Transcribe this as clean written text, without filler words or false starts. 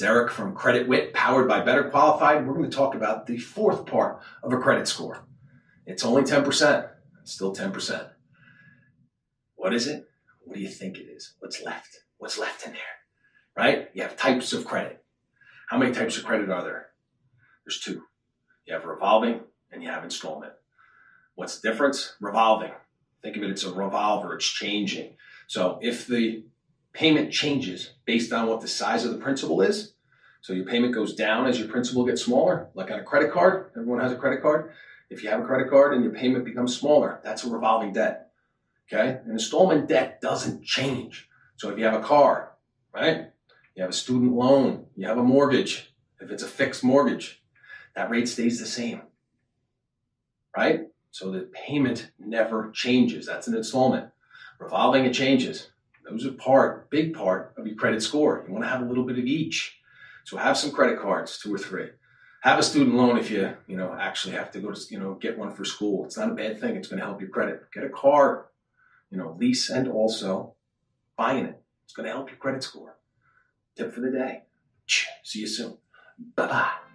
It's Eric from Credit-Wit, powered by Better Qualified. We're going to talk about the fourth part of a credit score. It's only 10%. It's still 10%. What is it? What do you think it is? What's left? What's left in there? Right? You have types of credit. How many types of credit are there? There's two. You have revolving and you have installment. What's the difference? Revolving. Think of it, it's a revolver, it's changing. So if the payment changes based on what the size of the principal is, so your payment goes down as your principal gets smaller, like on a credit card. Everyone has a credit card. If you have a credit card and your payment becomes smaller, that's a revolving debt. Okay? An installment debt doesn't change. So if you have a car, right? You have a student loan, you have a mortgage. If it's a fixed mortgage, that rate stays the same. Right? So the payment never changes. That's an installment. Revolving, it changes. Those are big part of your credit score. You want to have a little bit of each. So have some credit cards, 2 or 3. Have a student loan if you actually have to go to, get one for school. It's not a bad thing. It's going to help your credit. Get a car, lease, and also buying it. It's going to help your credit score. Tip for the day. See you soon. Bye-bye.